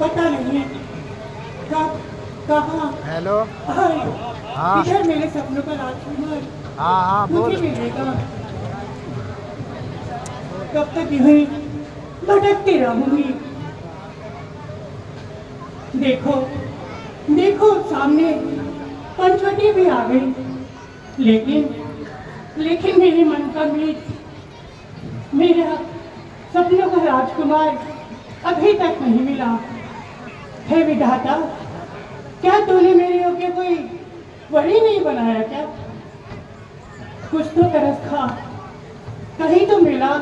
पता नहीं है कब कहाँ। हेलो। हाँ इधर मेरे सपनों का राजकुमार हाँ बोल। मुझे मिलेगा। कब तक यूं भटकती रहूंगी। देखो देखो सामने पंचवटी भी आ गई, लेकिन मेरे मन का मीत, मेरा सपनों का राजकुमार अभी तक नहीं मिला। हे विधाता, क्या तूने मेरे योग्य कोई वरी नहीं बनाया क्या? कुछ तो तरस खा, कहीं तो मिला।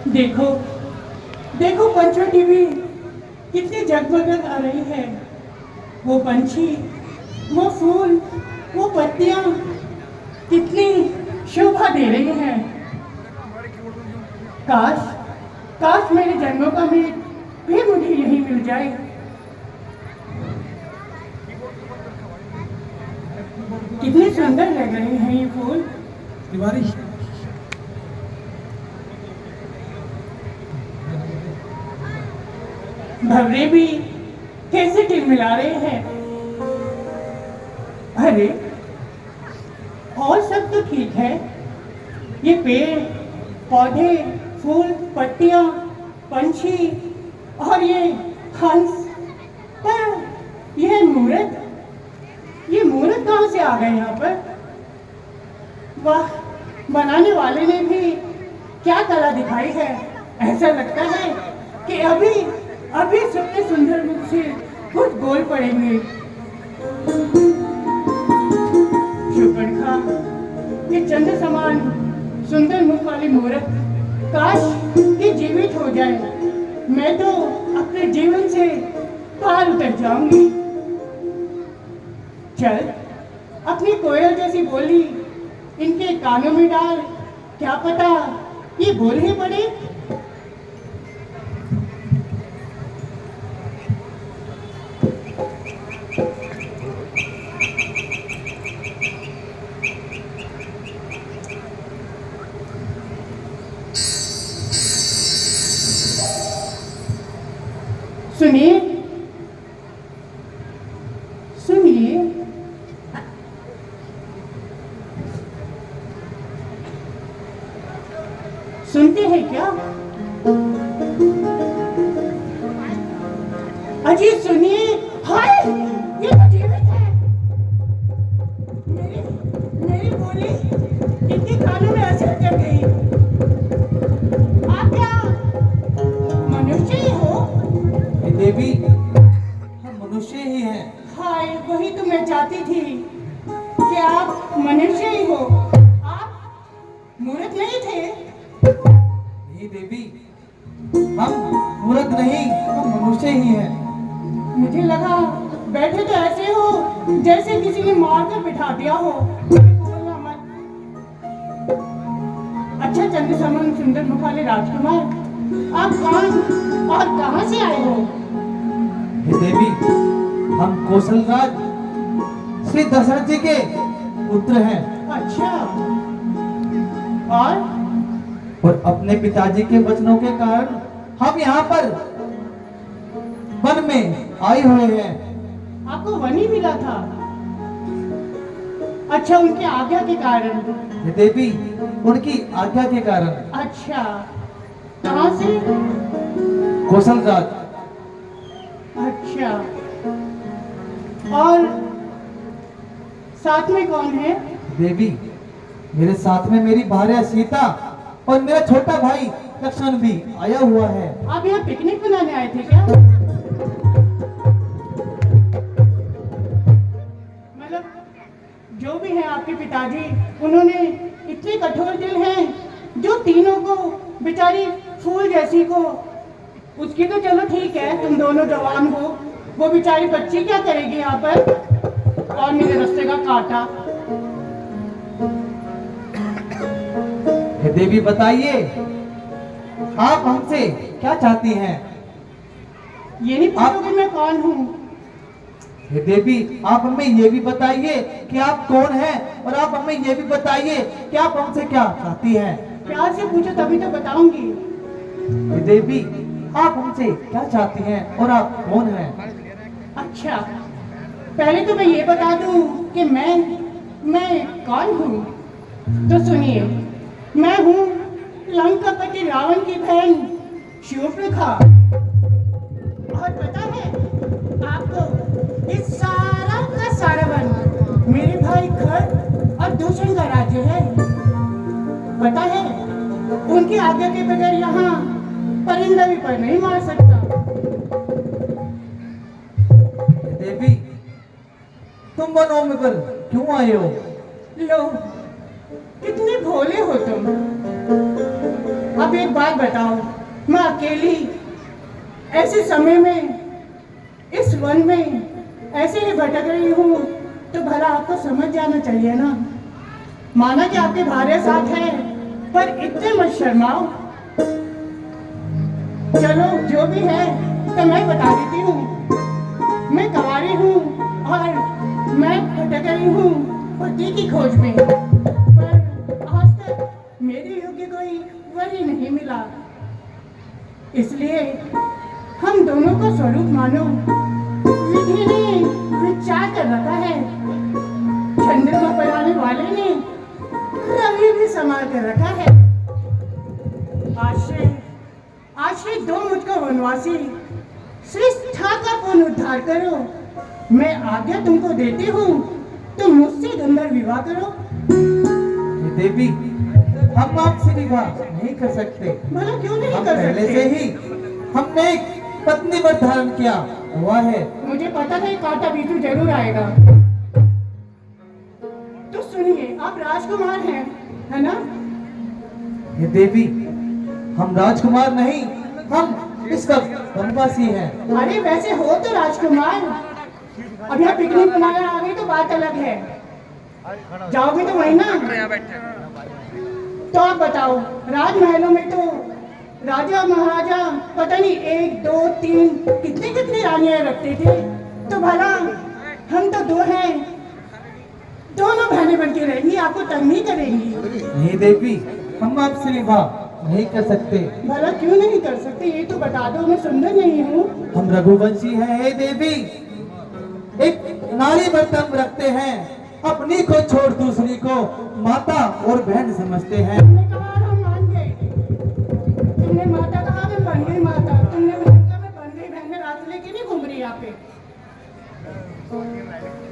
देखो देखो पंचवटी भी कितनी जगमग आ रही है। वो पंछी, वो फूल, वो पत्तियां कितनी शोभा दे रही हैं। काश काश मेरे जन्मों का मीत भी मुझे यही मिल जाए। कितने सुंदर लग रहे हैं ये फूल। तिवारी भवरे भी कैसे टिलमिला रहे हैं। अरे और सब तो ठीक है, ये पेड़ पौधे फूल पत्तियां पंछी और ये हंस, पर ये मूर्त कहाँ से आ गए यहाँ पर? वाह, बनाने वाले ने भी क्या कला दिखाई है। ऐसा लगता है कि अभी अभी सबसे सुंदर मुख से कुछ बोल पड़ेंगे। शूर्पणखा, ये चंद्र समान सुंदर मुख वाली मूर्त काश ये जीवित हो जाए। मैं तो अपने जीवन से पार उतर जाऊंगी। चल, अपनी कोयल जैसी बोली इनके कानों में डाल, क्या पता ये बोल ही पड़े। सुनिए सुनिए, सुनते हैं क्या? अजी सुनिए, हाय ये तो जीवित है। मेरी बोली इनके कानों में ऐसे उतर गई। आप क्या मनुष्य ही हो? हे देवी, हम मनुष्य ही हैं। हाय वही तो मैं चाहती थी कि आप मनुष्य ही हो, आप मूर्ख नहीं थे। हे देवी, हम मूर्ख नहीं, हम मनुष्य ही हैं। मुझे लगा बैठे तो ऐसे हो जैसे किसी ने मारकर बिठा दिया हो। बोलना मत। अच्छा चंद्र समान सुंदर मुखाले राजकुमार, आप कौन और कहाँ से आए हो? हे देवी, हम कौशलराज श्री दशरथ जी के पुत्र हैं अच्छा, और अपने पिताजी के वचनों के कारण हम यहाँ पर वन में आए हुए हैं। आपको वन ही मिला था? अच्छा, उनके आज्ञा के कारण? हे देवी, उनकी आज्ञा के कारण। अच्छा, कहाँ से? कौशलराज। अच्छा, और साथ में कौन है? देवी, मेरे साथ में मेरी भार्या सीता और मेरा छोटा भाई लक्ष्मण भी आया हुआ है। आप यहाँ पिकनिक मनाने आए थे क्या? मतलब जो भी है आपके पिताजी, उन्होंने इतने कठोर दिल हैं जो तीनों को बेचारी फूल जैसी को, उसकी तो चलो ठीक है तुम दोनों जवान हो, वो बेचारी बच्ची क्या करेगी यहाँ पर? और मेरे रास्ते का कांटा। हे देवी बताइए, आप हमसे क्या चाहती हैं? ये नहीं पूछोगे मैं कौन हूँ? हे देवी, आप हमें ये भी बताइए कि आप कौन हैं, और आप हमें ये भी बताइए कि आप हमसे क्या चाहती हैं। प्यार से पूछो तभी तो बताऊंगी। हे देवी, आप हमसे क्या चाहती हैं और आप कौन हैं? अच्छा, पहले तो मैं ये बता दूं कि मैं कौन हूँ। तो सुनिए, मैं हूँ लंकापति रावण की बहन शूर्पणखा। और पता है आपको, इस सारा का सारा वन मेरे भाई खर और दूषण का राज्य है। पता है, उनकी आज्ञा के बगैर यहाँ परिंदा भी पर नहीं मार सकता। देवी, तुम वनों में पर क्यों आए हो? लो, कितने भोले हो तुम। अब एक बात बताओ, मैं अकेली ऐसे समय में इस वन में ऐसे ही भटक रही हूँ, तो भला आपको समझ जाना चाहिए ना। माना कि आपके भार्या साथ है, पर इतने मत शर्माओ। चलो जो भी है तो मैं बता देती हूँ। मैं कंवारी हूँ और मैं भटक रही हूँ पति की खोज में, पर आज तक मेरे योग्य कोई वर ही नहीं मिला। इसलिए हम दोनों को स्वरूप मानो। विधि ने विचार कर रखा है, चंद्रमा पर आने वाले ने रवि भी संभाल कर रखा है। आश्रय दो मुझको वनवासी, श्रेष्ठा का पूर्ण उद्धार करो। मैं आज्ञा तुमको देती हूँ, तुम मुझसे गंधर्व विवाह करो। देवी, हम आपसे विवाह नहीं कर सकते। भला क्यों नहीं हम कर पहले सकते? से ही हमने एक पत्नी पर धारण किया हुआ है। मुझे पता था कांटा बीजू जरूर आएगा। तो सुनिए, आप राजकुमार हैं, है ना? ये देवी, हम राजकुमार नहीं, हम इस वक्त वनवासी हैं। अरे वैसे हो तो राजकुमार। अब यहाँ पिकनिक मनाने आ गई तो बात अलग है, जाओगे तो वही ना। तो आप बताओ, राजमहलों में तो राजा महाराजा पता नहीं 1 2 3 कितनी कितनी रानियां रखते थे, तो भला हम तो 2 हैं, दोनों बहनें बन के रहेंगी, आपको तंग नहीं करेंगी। नहीं देवी, हम आपसे विवाह नहीं कर सकते। भला क्यों नहीं कर सकते, ये तो बता दो। मैं सुंदर नहीं हूँ? हम रघुवंशी हैं। हे देवी, एक नारी बर्तन रखते हैं, अपनी को छोड़ दूसरी को माता और बहन समझते हैं। हमने कहा हम मान गए।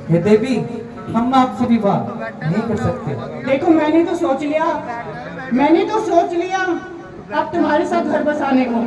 हे देवी, हम आपसे विवाह नहीं कर सकते। देखो मैंने तो सोच लिया अब तुम्हारे साथ घर बसाने को।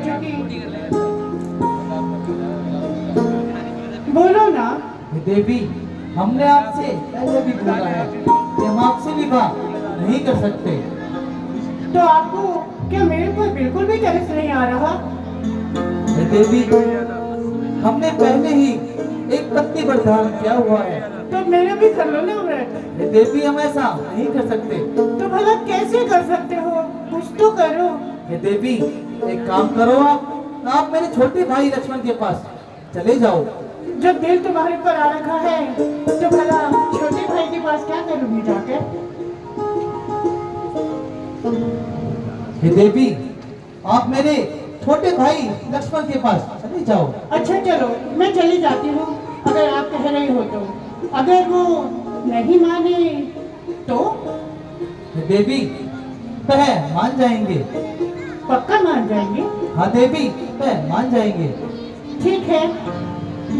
चुकी। बोलो ना। हे देवी, हमने आपसे पहले भी बोला है कि हम आपसे विवाह नहीं कर सकते। तो आपको क्या मेरे पर बिल्कुल भी तरस नहीं आ रहा? हे देवी, हमने पहले ही एक पत्नी पर धारण किया हुआ है। तो मेरे भी कर लो ना व्रत। हे देवी, हम ऐसा नहीं कर सकते। तो भला कैसे कर सकते हो? कुछ तो करो। हे देवी, एक काम करो, आप मेरे छोटे भाई लक्ष्मण के पास चले जाओ। जब दिल तुम्हारे पर आ रखा है तो भला छोटे भाई के पास क्या करूंगी जाकर? हे देवी, आप मेरे छोटे भाई लक्ष्मण के पास चले जाओ। अच्छा चलो, मैं चली जाती हूँ अगर आप कह रहे हो तो। अगर वो नहीं माने तो? हे देवी, वह मान जाएंगे। पक्का मान जाएंगे? हाँ देवी, वह मान जाएंगे। ठीक है,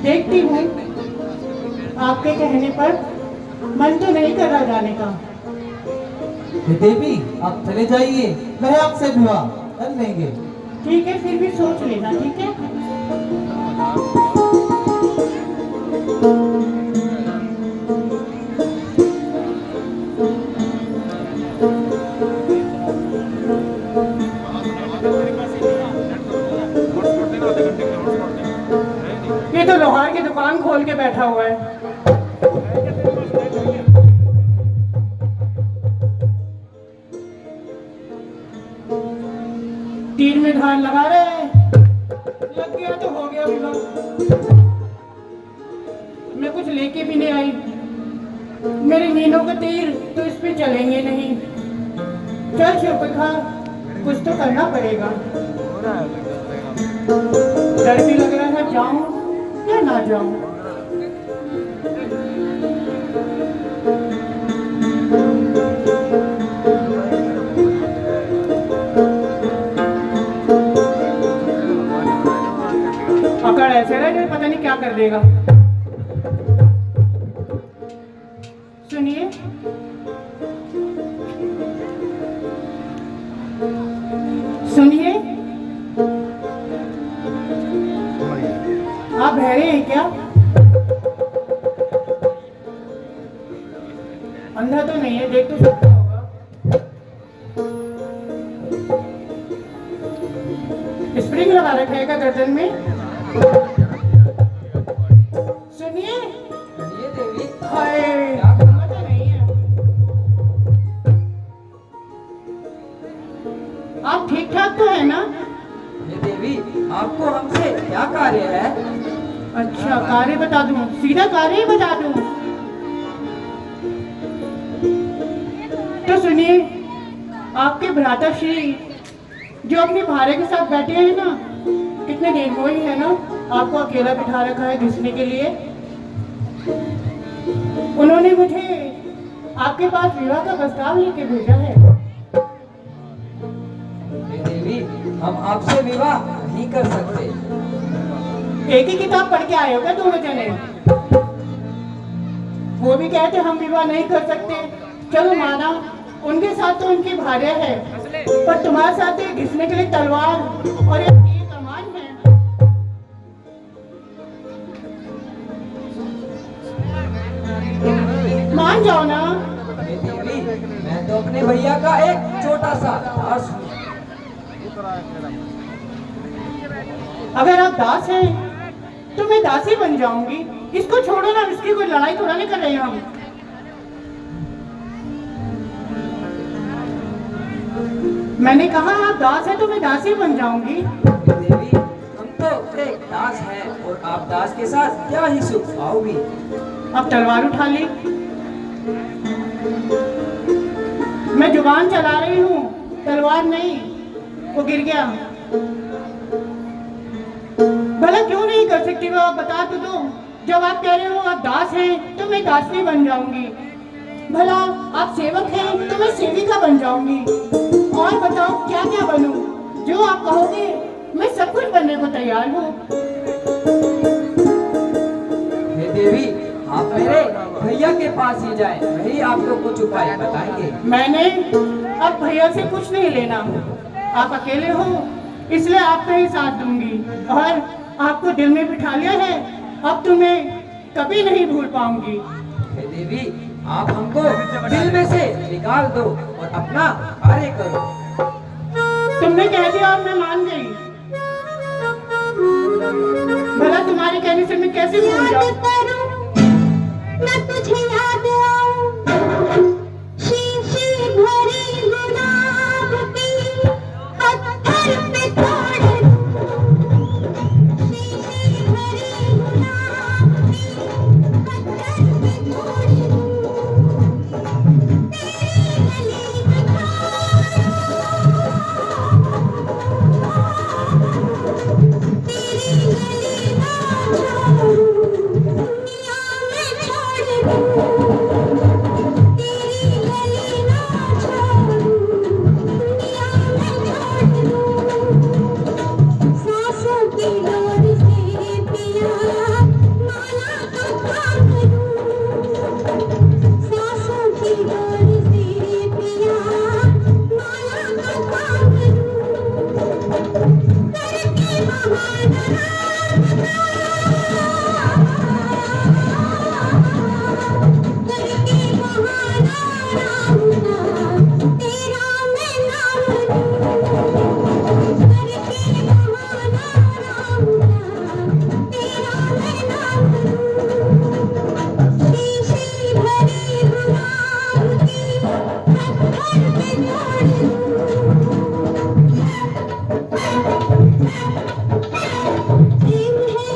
देखती हूँ। आपके कहने पर मन तो नहीं कर रहा जाने का। हे देवी, आप चले जाइए, वह आपसे विवाह कर लेंगे। ठीक है, फिर भी सोच लेना, ठीक है? ये तो लोहार की दुकान खोल के बैठा हुआ है। तीर में धार लगा रहे हैं। लग गया तो हो गया विवाह। मैं कुछ लेके भी नहीं आई। मेरे मीनों के तीर तो इस पे चलेंगे नहीं। चल शिवकथा, कुछ तो करना पड़ेगा। डर भी लग रहा है, जाऊं या ना जाऊं। अकड़ ऐसे रह जाए, पता नहीं क्या कर देगा। सुनिए, सुनिए, आप बहरे हैं क्या? अंधा तो नहीं है, देख तो सकता होगा। स्प्रिंग लगा रखा है क्या गर्दन में? सुनिए। देवी, हाय, अंधा तो नहीं है। आप ठीक ठाक तो है ना? ये देवी, आपको हमसे क्या कार्य है? अच्छा, कार्य बता दूं? सीधा कार्य ही बता दूं? तो सुनिए, आपके भ्राताश्री जो अपनी भार्या के साथ बैठे हैं ना, कितने निर्मोही है ना। आपको अकेला बिठा रखा है घिसने के लिए। उन्होंने मुझे आपके पास विवाह का प्रस्ताव लेके भेजा है। ये देवी, हम आपसे विवाह नहीं कर सकते। एक ही किताब पढ़ के आए हो क्या दोनों जने? वो भी कहते हम विवाह नहीं कर सकते। चलो माना, उनके साथ तो उनकी भार्या है, पर तुम्हारे साथ एक घिसने के लिए तलवार और एक तीर कमान है। मान जाओ ना। ये देवी, मैं तो अपने भैया का एक छोटा सा दास हूँ। अगर आप दास हैं तो मैं दासी बन जाऊंगी। इसको छोड़ो ना, इसकी कोई लड़ाई थोड़ा नहीं कर रहे हैं हम। मैंने कहा आप दास हैं तो मैं दासी बन जाऊंगी। ये देवी, हम तो एक दास हैं और आप दास के साथ क्या ही सुख पाओगी। अब तलवार उठा ली। मैं जुबान चला रही हूँ, तलवार नहीं। वो गिर गया। भला क्यों नहीं कर सकती वो? आप बता तो दो। जब आप कह रहे हो आप दास हैं तो मैं दासी बन जाऊंगी। भला आप सेवक हैं तो मैं सेविका बन जाऊंगी। और बताओ क्या क्या बनूं? जो आप कहोगे मैं सब कुछ बनने को तैयार हूँ। ये देवी, आप मेरे भैया के पास ही जाएं, वही आपको कुछ उपाय बताएंगे। मैंने अब भैया से कुछ नहीं लेना। आप अकेले हो, इसलिए आपका ही साथ दूंगी और आपको दिल में बिठा लिया है। अब तुम्हें कभी नहीं भूल पाऊंगी। हे देवी, आप हमको दिल में से निकाल दो और अपना कार्य करो। तुमने कह दिया और मैं मान गई। भला तुम्हारे कहने से मैं कैसे भूल जाऊं? मैं तुझे याद आऊं, शीशी भरी गुलाब की पत्थर पे तोड़ दूं, शीशी भरी गुलाब की पत्थर पे तोड़ दूं, तेरी गली में तेरी गली ना छोड़ूं, दुनिया में छोड़ दूं, तेरी गली ना छोड़ूं, दुनिया में छोड़ दूं, सांसों की डोर से पिया माला का काम दूं, सांसों की डोर से पिया माला का काम दूं, करके बहाना करके बहाना राहुना तेरा मैं नाम लूं, करके बहाना राहुना तेरा मैं नाम लूं, शीशी भरी गुलाब की पत्थर पे तोड़ दूं, प्रेम है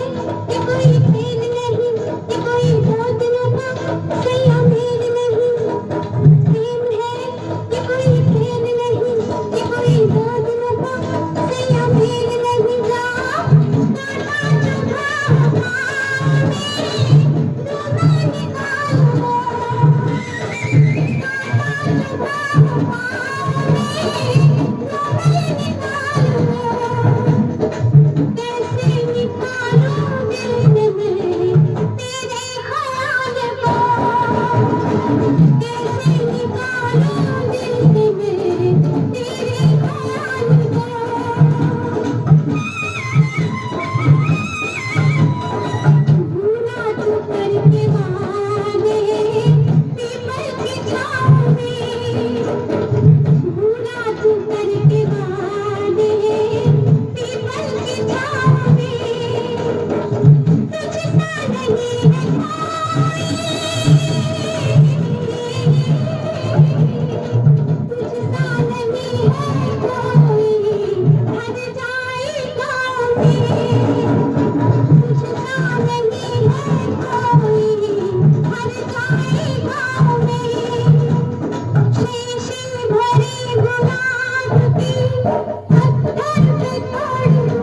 ये कोई खेल नहीं, ये कोई रोत रहा सैया मेल नहीं, प्रेम है ये कोई खेल नहीं, ये कोई रोत रहा सैया मेल नहीं, जा काटा चुभा पावे रोना निकालो, काटा चुभा पावे रोना निकालो, कैसे निकालूं दिल से मेरे तेरे ख्याल को, कैसे निकालूं दिल से मेरे तेरे ख्याल को, भूला तू करके वादे पीपल की छाँव में, भूला तू करके वादे पीपल की छाँव में, तुझसा नहीं है तुझसा नहीं है कोई हर जाए गाँव में, तुझसा नहीं है कोई हर जाए गाँव में, शीशी भरी गुलाब की पत्थर पे तोड़ दूं,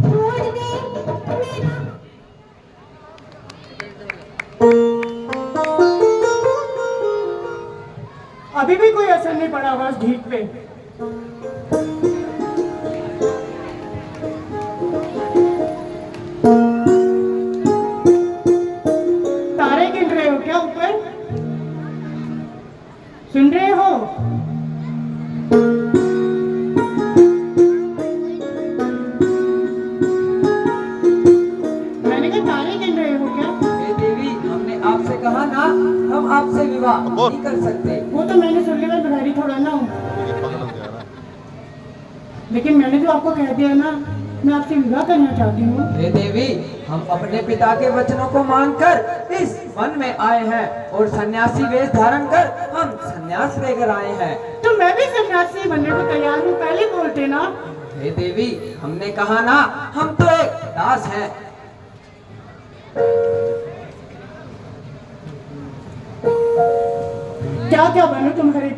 छोड़ दे मेरा अभी भी कोई असर नहीं पड़ा होगा उस ढीठ पे। तारे गिन रहे हो क्या ऊपर? सुन रहे हो? मैंने कहा तारे गिन रहे हो क्या? हे देवी, हमने आपसे कहा ना, हम आपसे विवाह नहीं कर सकते। वो तो मैंने सुन लिया, बिहारी थोड़ा ना हूँ। लेकिन मैंने तो आपको कह दिया ना, मैं आपसे विवाह करना चाहती हूँ। हे देवी, हम अपने पिता के वचनों को मानकर इस वन में आए हैं और सन्यासी वेश धारण कर हम सन्यास लेकर आए हैं। तो मैं भी सन्यासी बनने को तैयार हूँ, पहले बोलते ना। हे देवी, हमने कहा ना, हम तो एक दास हैं। क्या क्या बनो तुम्हारे?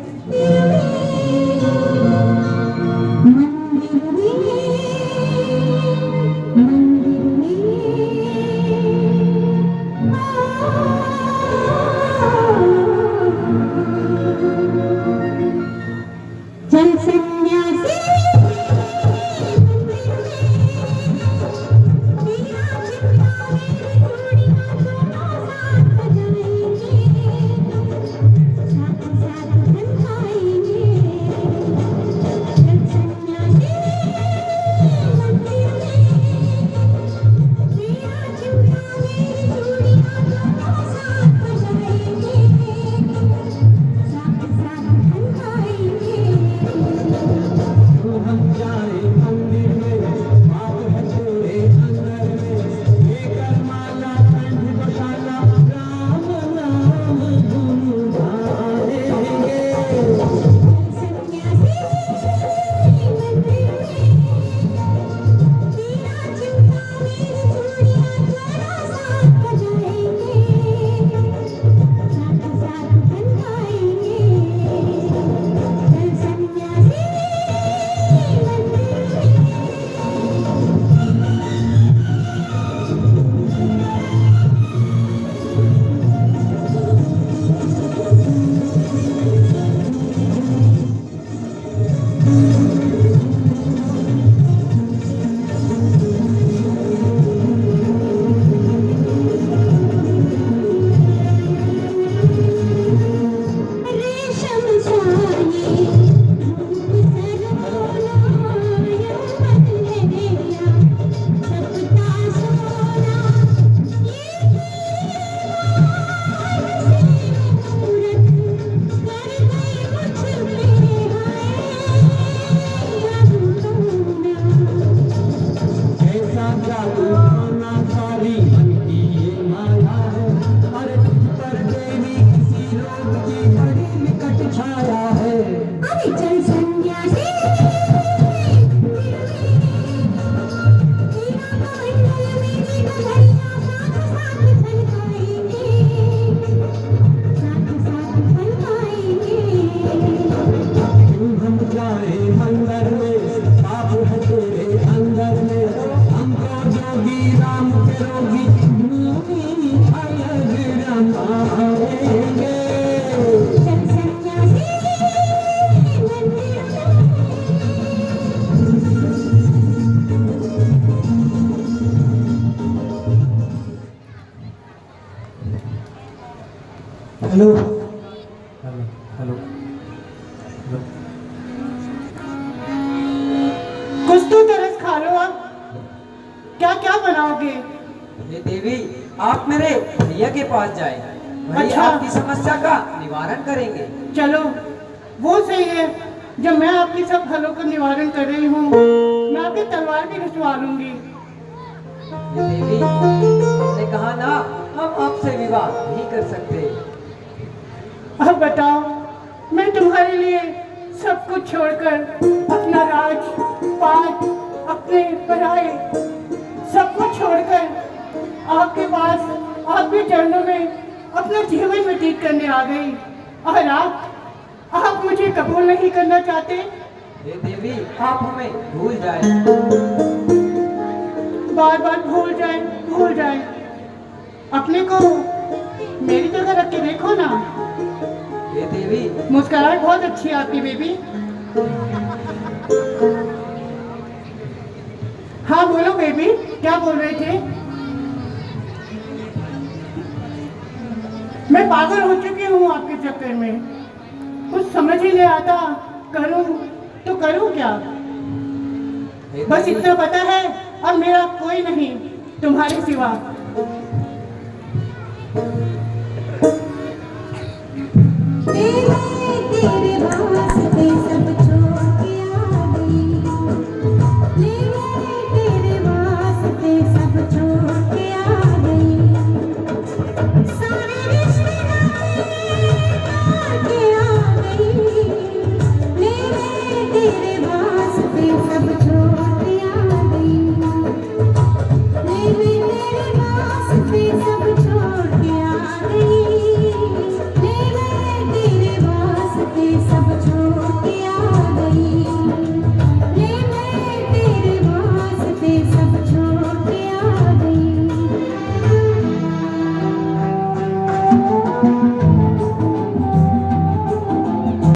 मंदिर में चल सन्यासी साथ साथ बन पाएंगे। Hello hello hello hello. कुछ तो तरस खा लो आप। क्या क्या बनाओगे? ये देवी, आप मेरे भैया के पास जाए, वही अच्छा। आपकी समस्या का निवारण करेंगे। चलो, वो सही है। जब मैं आपकी सब फलों का निवारण कर रही हूँ, मैं आपकी तलवार भी घिसवा लूंगी। ये देवी, हमने कहा ना, हम आपसे विवाह नहीं कर सकते। अब बताओ, मैं तुम्हारे लिए सब कुछ छोड़कर अपना राज पाट, अपने पराए सब कुछ छोड़कर आपके पास, आपके चरणों में अपना जीवन व्यतीत करने आ गई। और आप मुझे कबूल नहीं करना चाहते? ये देवी, आप हमें भूल जाए। बार बार भूल जाए। अपने को मेरी जगह रख के देखो ना। ये देवी, मुस्कुराहट बहुत अच्छी है आपकी बेबी। हाँ बोलो बेबी, क्या बोल रहे थे? मैं पागल हो चुकी हूँ आपके चक्कर में। कुछ समझ ही नहीं आता, करूँ तो करूँ क्या? ये बस देवी, इतना पता है, अब मेरा कोई नहीं तुम्हारे सिवा।